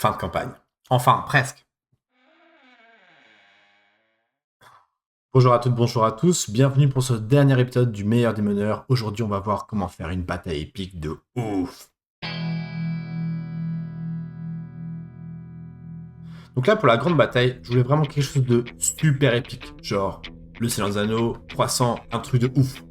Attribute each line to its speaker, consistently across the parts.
Speaker 1: fin de campagne. Enfin, presque. Bonjour à toutes, bonjour à tous, bienvenue pour ce dernier épisode du meilleur des meneurs. Aujourd'hui, on va voir comment faire une bataille épique de ouf. Donc là, pour la grande bataille, je voulais vraiment quelque chose de super épique. Genre, le Seigneur des Anneaux, 300, un truc de ouf.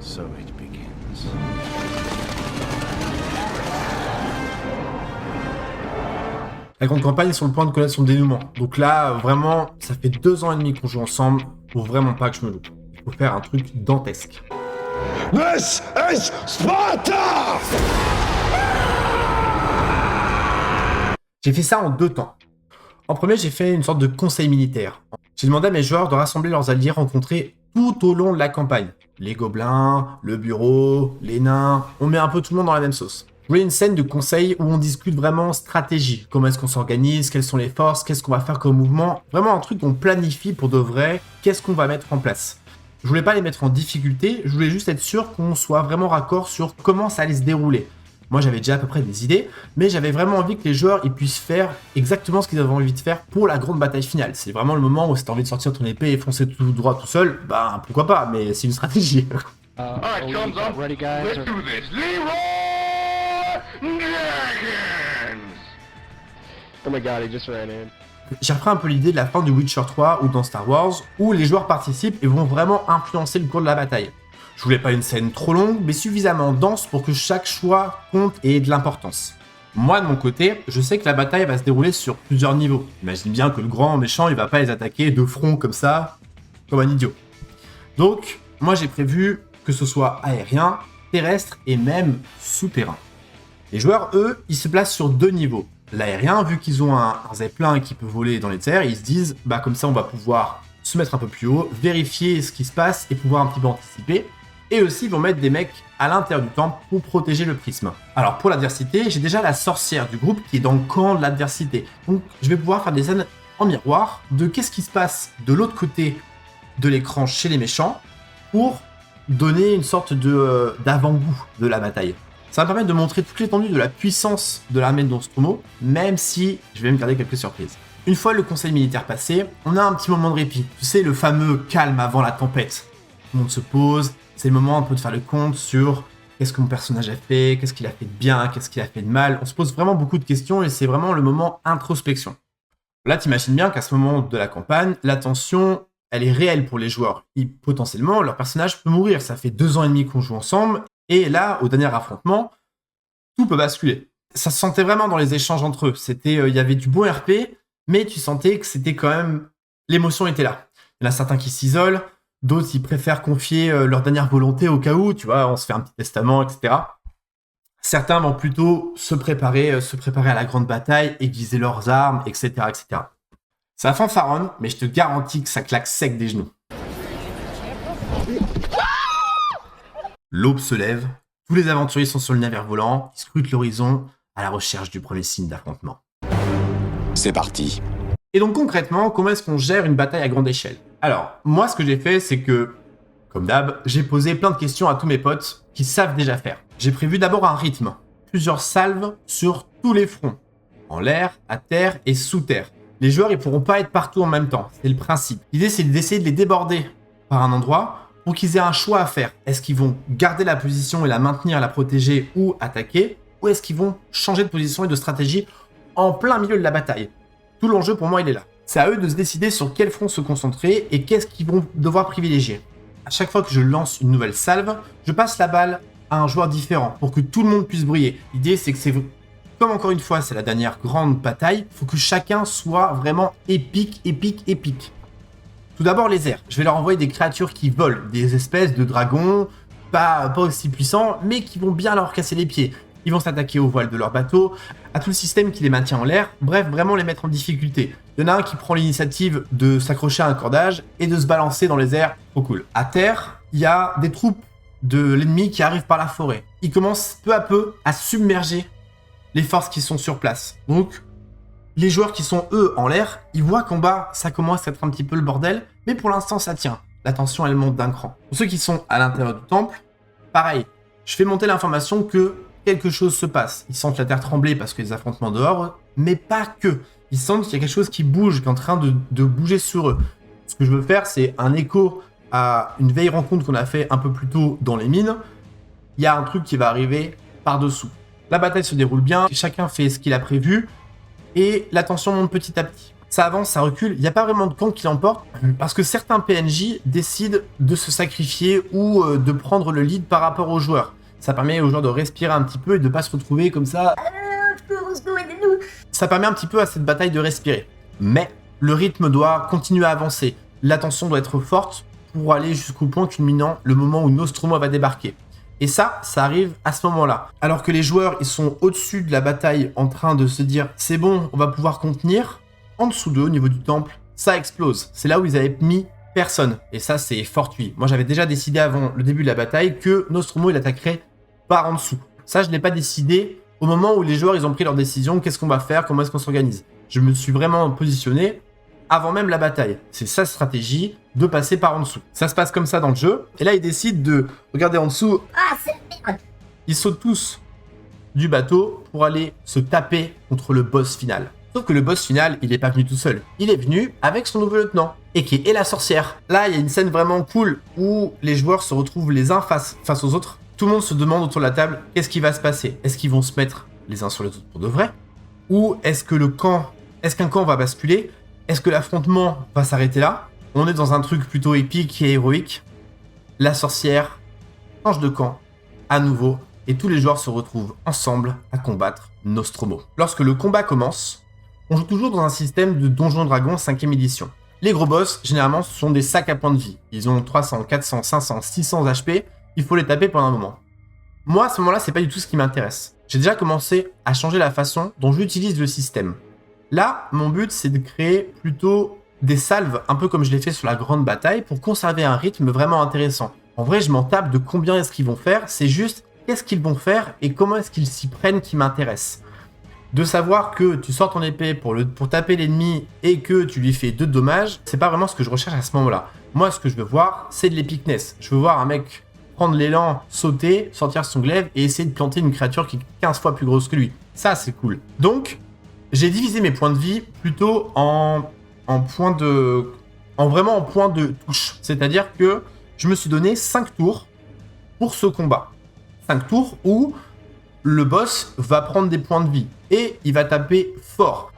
Speaker 2: So it begins.
Speaker 1: La grande campagne est sur le point de connaître son dénouement. Donc là, vraiment, ça fait 2 ans et demi qu'on joue ensemble. Faut vraiment pas que je me loupe. Il faut faire un truc dantesque.
Speaker 2: This is Sparta!
Speaker 1: J'ai fait ça en 2 temps. En premier, j'ai fait une sorte de conseil militaire. J'ai demandé à mes joueurs de rassembler leurs alliés rencontrés tout au long de la campagne. Les gobelins, le bureau, les nains, on met un peu tout le monde dans la même sauce. Je voulais une scène de conseil où on discute vraiment stratégie. Comment est-ce qu'on s'organise, quelles sont les forces, qu'est-ce qu'on va faire comme mouvement. Vraiment un truc qu'on planifie pour de vrai, qu'est-ce qu'on va mettre en place. Je voulais pas les mettre en difficulté, je voulais juste être sûr qu'on soit vraiment raccord sur comment ça allait se dérouler. Moi, j'avais déjà à peu près des idées, mais j'avais vraiment envie que les joueurs ils puissent faire exactement ce qu'ils avaient envie de faire pour la grande bataille finale. C'est vraiment le moment où si t'as envie de sortir ton épée et foncer tout droit tout seul, bah pourquoi pas, mais c'est une stratégie.
Speaker 3: Alright, thumbs up.
Speaker 4: Ready, guys?
Speaker 3: Let's do this. Leroy Jenkins!
Speaker 4: Oh my god, he just ran in.
Speaker 1: J'ai repris un peu l'idée de la fin du Witcher 3 ou dans Star Wars, où les joueurs participent et vont vraiment influencer le cours de la bataille. Je voulais pas une scène trop longue, mais suffisamment dense pour que chaque choix compte et ait de l'importance. Moi, de mon côté, je sais que la bataille va se dérouler sur plusieurs niveaux. Imagine bien que le grand méchant, il va pas les attaquer de front comme ça, comme un idiot. Donc, moi j'ai prévu que ce soit aérien, terrestre et même souterrain. Les joueurs, eux, ils se placent sur 2 niveaux. L'aérien, vu qu'ils ont un zeppelin qui peut voler dans les airs, ils se disent, bah comme ça on va pouvoir se mettre un peu plus haut, vérifier ce qui se passe et pouvoir un petit peu anticiper. Et aussi, ils vont mettre des mecs à l'intérieur du temple pour protéger le prisme. Alors pour l'adversité, j'ai déjà la sorcière du groupe qui est dans le camp de l'adversité. Donc je vais pouvoir faire des scènes en miroir de qu'est-ce qui se passe de l'autre côté de l'écran chez les méchants pour donner une sorte d'avant-goût de la bataille. Ça va me permettre de montrer toute l'étendue de la puissance de l'armée de Nostromo, même si je vais me garder quelques surprises. Une fois le conseil militaire passé, on a un petit moment de répit. Tu sais, le fameux calme avant la tempête. Tout le monde se pose, c'est le moment un peu de faire le compte sur qu'est-ce que mon personnage a fait, qu'est-ce qu'il a fait de bien, qu'est-ce qu'il a fait de mal. On se pose vraiment beaucoup de questions et c'est vraiment le moment introspection. Là, t'imagines bien qu'à ce moment de la campagne, la tension, elle est réelle pour les joueurs. Potentiellement, leur personnage peut mourir. Ça fait 2 ans et demi qu'on joue ensemble. Et là, au dernier affrontement, tout peut basculer. Ça se sentait vraiment dans les échanges entre eux. Il y avait du bon RP, mais tu sentais que c'était quand même... L'émotion était là. Il y en a certains qui s'isolent, d'autres, ils préfèrent confier leur dernière volonté au cas où, tu vois, on se fait un petit testament, etc. Certains vont plutôt se préparer à la grande bataille, aiguiser leurs armes, etc., etc. Ça fanfaronne, mais je te garantis que ça claque sec des genoux. L'aube se lève, tous les aventuriers sont sur le navire volant, ils scrutent l'horizon à la recherche du premier signe d'affrontement.
Speaker 2: C'est parti.
Speaker 1: Et donc concrètement, comment est-ce qu'on gère une bataille à grande échelle? Alors, moi ce que j'ai fait, c'est que, comme d'hab, j'ai posé plein de questions à tous mes potes qui savent déjà faire. J'ai prévu d'abord un rythme, plusieurs salves sur tous les fronts, en l'air, à terre et sous terre. Les joueurs, ils pourront pas être partout en même temps, c'est le principe. L'idée, c'est d'essayer de les déborder par un endroit pour qu'ils aient un choix à faire. Est-ce qu'ils vont garder la position et la maintenir, la protéger ou attaquer? Ou est-ce qu'ils vont changer de position et de stratégie en plein milieu de la bataille? Tout l'enjeu pour moi, il est là. C'est à eux de se décider sur quel front se concentrer et qu'est-ce qu'ils vont devoir privilégier. À chaque fois que je lance une nouvelle salve, je passe la balle à un joueur différent pour que tout le monde puisse briller. L'idée, c'est que comme encore une fois, c'est la dernière grande bataille, il faut que chacun soit vraiment épique. Tout d'abord, les airs. Je vais leur envoyer des créatures qui volent, des espèces de dragons, pas aussi puissants, mais qui vont bien leur casser les pieds. Ils vont s'attaquer aux voiles de leur bateau, à tout le système qui les maintient en l'air, bref, vraiment les mettre en difficulté. Il y en a un qui prend l'initiative de s'accrocher à un cordage et de se balancer dans les airs, trop cool. À terre, il y a des troupes de l'ennemi qui arrivent par la forêt. Ils commencent peu à peu à submerger les forces qui sont sur place. Donc, Les joueurs qui sont, eux, en l'air, ils voient qu'en bas, ça commence à être un petit peu le bordel, mais pour l'instant, ça tient. La tension, elle monte d'un cran. Pour ceux qui sont à l'intérieur du temple, pareil. Je fais monter l'information que quelque chose se passe. Ils sentent la terre trembler parce que les affrontements dehors, mais pas que. Ils sentent qu'il y a quelque chose qui bouge, qui est en train de bouger sur eux. Ce que je veux faire, c'est un écho à une vieille rencontre qu'on a fait un peu plus tôt dans les mines. Il y a un truc qui va arriver par-dessous. La bataille se déroule bien, chacun fait ce qu'il a prévu, et la tension monte petit à petit. Ça avance, ça recule, il n'y a pas vraiment de camp qui l'emporte, parce que certains PNJ décident de se sacrifier ou de prendre le lead par rapport aux joueurs. Ça permet aux joueurs de respirer un petit peu et de ne pas se retrouver comme ça. Ça permet un petit peu à cette bataille de respirer. Mais le rythme doit continuer à avancer. La tension doit être forte pour aller jusqu'au point culminant, le moment où Nostromo va débarquer. Et ça arrive à ce moment-là. Alors que les joueurs, ils sont au-dessus de la bataille en train de se dire « c'est bon, on va pouvoir contenir », en dessous d'eux, au niveau du temple, ça explose. C'est là où ils avaient mis personne. Et ça, c'est fortuit. Moi, j'avais déjà décidé avant le début de la bataille que Nostromo, il attaquerait par en dessous. Ça, je ne l'ai pas décidé au moment où les joueurs, ils ont pris leur décision. Qu'est-ce qu'on va faire? Comment est-ce qu'on s'organise? Je me suis vraiment positionné avant même la bataille. C'est sa stratégie de passer par en dessous. Ça se passe comme ça dans le jeu. Et là, ils décident de regarder en dessous. Ah, c'est merde! Ils sautent tous du bateau pour aller se taper contre le boss final. Sauf que le boss final, il est pas venu tout seul. Il est venu avec son nouveau lieutenant, et qui est la sorcière. Là, il y a une scène vraiment cool où les joueurs se retrouvent les uns face aux autres. Tout le monde se demande autour de la table qu'est-ce qui va se passer. Est-ce qu'ils vont se mettre les uns sur les autres pour de vrai? Ou est-ce qu'un camp va basculer? Est-ce que l'affrontement va s'arrêter là? On est dans un truc plutôt épique et héroïque. La sorcière change de camp à nouveau et tous les joueurs se retrouvent ensemble à combattre Nostromo. Lorsque le combat commence, on joue toujours dans un système de Donjons & Dragons 5ème édition. Les gros boss, généralement, ce sont des sacs à points de vie. Ils ont 300, 400, 500, 600 HP. Il faut les taper pendant un moment. Moi, à ce moment-là, c'est pas du tout ce qui m'intéresse. J'ai déjà commencé à changer la façon dont j'utilise le système. Là, mon but, c'est de créer plutôt des salves, un peu comme je l'ai fait sur la grande bataille, pour conserver un rythme vraiment intéressant. En vrai, je m'en tape de combien est-ce qu'ils vont faire, c'est juste qu'est-ce qu'ils vont faire et comment est-ce qu'ils s'y prennent qui m'intéresse. De savoir que tu sors ton épée pour taper l'ennemi et que tu lui fais 2 dommages, c'est pas vraiment ce que je recherche à ce moment-là. Moi, ce que je veux voir, c'est de l'épicness. Je veux voir un mec prendre l'élan, sauter, sortir son glaive et essayer de planter une créature qui est 15 fois plus grosse que lui. Ça, c'est cool. Donc, j'ai divisé mes points de vie plutôt en points de touche. C'est-à-dire que je me suis donné 5 tours pour ce combat. 5 tours où le boss va prendre des points de vie et il va taper fort.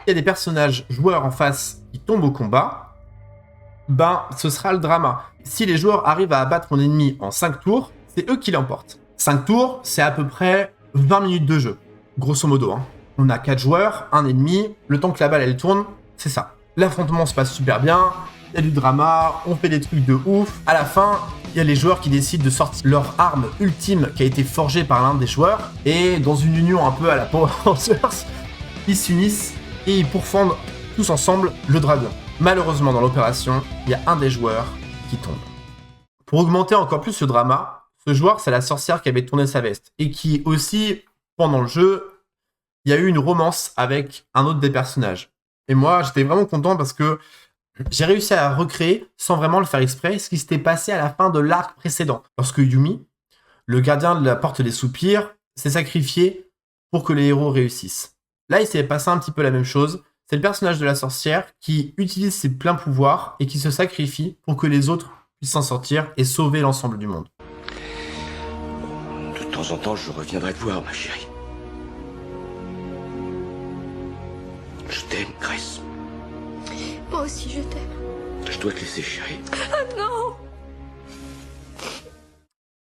Speaker 1: Il y a des personnages joueurs en face qui tombent au combat, ce sera le drama. Si les joueurs arrivent à abattre mon ennemi en 5 tours, c'est eux qui l'emportent. 5 tours, c'est à peu près 20 minutes de jeu, grosso modo. On a 4 joueurs, un ennemi, le temps que la balle elle tourne, c'est ça. L'affrontement se passe super bien, il y a du drama, on fait des trucs de ouf. À la fin, il y a les joueurs qui décident de sortir leur arme ultime qui a été forgée par l'un des joueurs, et dans une union un peu à la Power Rangers, ils s'unissent et ils pourfendent tous ensemble le dragon. Malheureusement, dans l'opération, il y a un des joueurs qui tombe. Pour augmenter encore plus ce drama, ce joueur, c'est la sorcière qui avait tourné sa veste. Et qui aussi, pendant le jeu, il y a eu une romance avec un autre des personnages. Et moi, j'étais vraiment content parce que j'ai réussi à recréer, sans vraiment le faire exprès, ce qui s'était passé à la fin de l'arc précédent. Lorsque Yumi, le gardien de la porte des soupirs, s'est sacrifié pour que les héros réussissent. Là, il s'est passé un petit peu la même chose. C'est le personnage de la sorcière qui utilise ses pleins pouvoirs et qui se sacrifie pour que les autres puissent s'en sortir et sauver l'ensemble du monde.
Speaker 2: De temps en temps, je reviendrai te voir, ma chérie. Je t'aime, Grace.
Speaker 5: Moi aussi, je t'aime.
Speaker 2: Je dois te laisser, chérie.
Speaker 5: Ah non!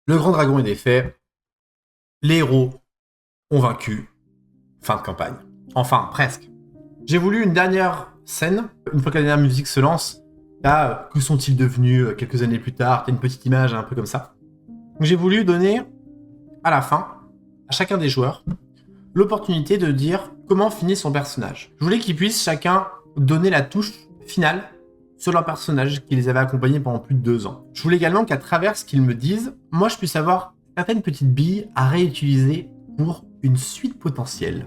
Speaker 1: Le grand dragon est défait. Les héros ont vaincu. Fin de campagne. Enfin, presque. J'ai voulu une dernière scène. Une fois que la dernière musique se lance, là, que sont-ils devenus quelques années plus tard? T'as une petite image un peu comme ça. Donc j'ai voulu donner, à la fin, à chacun des joueurs, l'opportunité de dire comment finit son personnage. Je voulais qu'ils puissent chacun donner la touche finale sur leur personnage qui les avait accompagnés pendant plus de 2 ans. Je voulais également qu'à travers ce qu'ils me disent, moi je puisse avoir certaines petites billes à réutiliser pour une suite potentielle.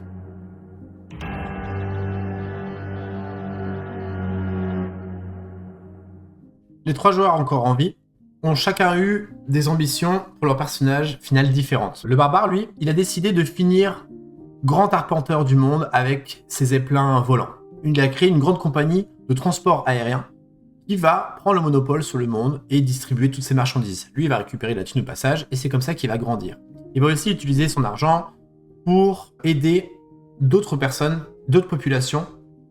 Speaker 1: Les 3 joueurs encore en vie ont chacun eu des ambitions pour leur personnage final différentes. Le barbare, lui, il a décidé de finir grand arpenteur du monde avec ses zeppelins volants. Il a créé une grande compagnie de transport aérien qui va prendre le monopole sur le monde et distribuer toutes ses marchandises. Lui, il va récupérer la thune au passage et c'est comme ça qu'il va grandir. Il va aussi utiliser son argent pour aider d'autres personnes, d'autres populations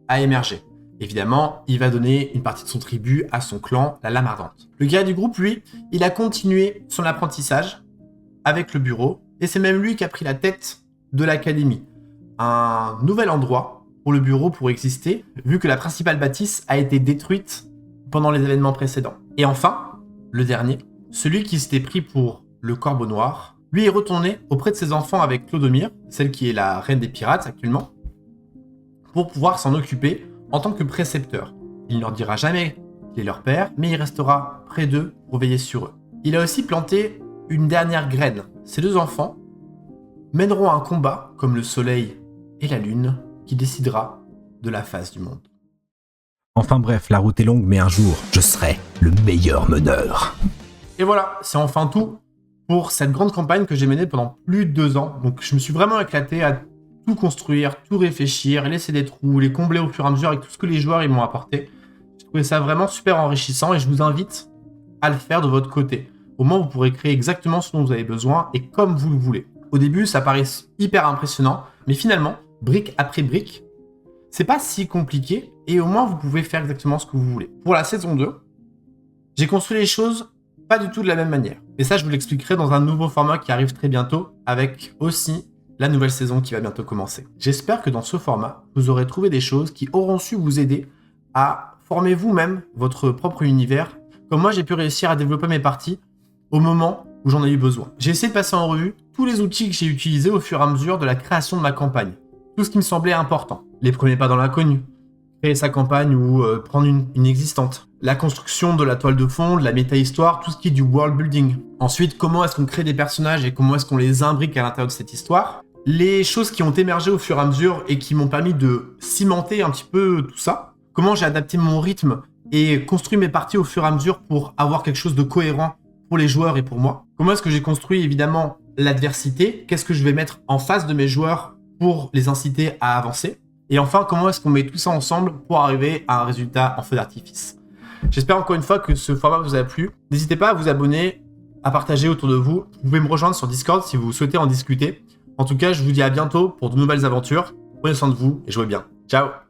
Speaker 1: à émerger. Évidemment, il va donner une partie de son tribut à son clan, la Lame Ardente. Le guerrier du groupe, lui, il a continué son apprentissage avec le bureau, et c'est même lui qui a pris la tête de l'académie. Un nouvel endroit pour le bureau pour exister, vu que la principale bâtisse a été détruite pendant les événements précédents. Et enfin, le dernier, celui qui s'était pris pour le Corbeau Noir, lui est retourné auprès de ses enfants avec Clodomir, celle qui est la reine des pirates actuellement, pour pouvoir s'en occuper en tant que précepteur. Il ne leur dira jamais qu'il est leur père, mais il restera près d'eux pour veiller sur eux. Il a aussi planté une dernière graine. Ces 2 enfants mèneront un combat comme le soleil et la lune qui décidera de la face du monde.
Speaker 6: Enfin bref, la route est longue, mais un jour, je serai le meilleur meneur.
Speaker 1: Et voilà, c'est enfin tout pour cette grande campagne que j'ai menée pendant plus de 2 ans. Donc je me suis vraiment éclaté à tout construire, tout réfléchir, laisser des trous, les combler au fur et à mesure avec tout ce que les joueurs ils m'ont apporté. J'ai trouvé ça vraiment super enrichissant et je vous invite à le faire de votre côté. Au moins, vous pourrez créer exactement ce dont vous avez besoin et comme vous le voulez. Au début, ça paraît hyper impressionnant, mais finalement, brique après brique, c'est pas si compliqué et au moins vous pouvez faire exactement ce que vous voulez. Pour la saison 2, j'ai construit les choses pas du tout de la même manière. Et ça, je vous l'expliquerai dans un nouveau format qui arrive très bientôt avec aussi la nouvelle saison qui va bientôt commencer. J'espère que dans ce format, vous aurez trouvé des choses qui auront su vous aider à former vous-même votre propre univers, comme moi j'ai pu réussir à développer mes parties au moment où j'en ai eu besoin. J'ai essayé de passer en revue tous les outils que j'ai utilisés au fur et à mesure de la création de ma campagne. Tout ce qui me semblait important. Les premiers pas dans l'inconnu, créer sa campagne ou prendre une existante. La construction de la toile de fond, de la méta-histoire, tout ce qui est du world building. Ensuite, comment est-ce qu'on crée des personnages et comment est-ce qu'on les imbrique à l'intérieur de cette histoire. Les choses qui ont émergé au fur et à mesure et qui m'ont permis de cimenter un petit peu tout ça. Comment j'ai adapté mon rythme et construit mes parties au fur et à mesure pour avoir quelque chose de cohérent pour les joueurs et pour moi. Comment est-ce que j'ai construit évidemment l'adversité. Qu'est-ce que je vais mettre en face de mes joueurs pour les inciter à avancer. Et enfin, comment est-ce qu'on met tout ça ensemble pour arriver à un résultat en feu d'artifice. J'espère encore une fois que ce format vous a plu. N'hésitez pas à vous abonner, à partager autour de vous. Vous pouvez me rejoindre sur Discord si vous souhaitez en discuter. En tout cas, je vous dis à bientôt pour de nouvelles aventures. Prenez soin de vous et jouez bien. Ciao!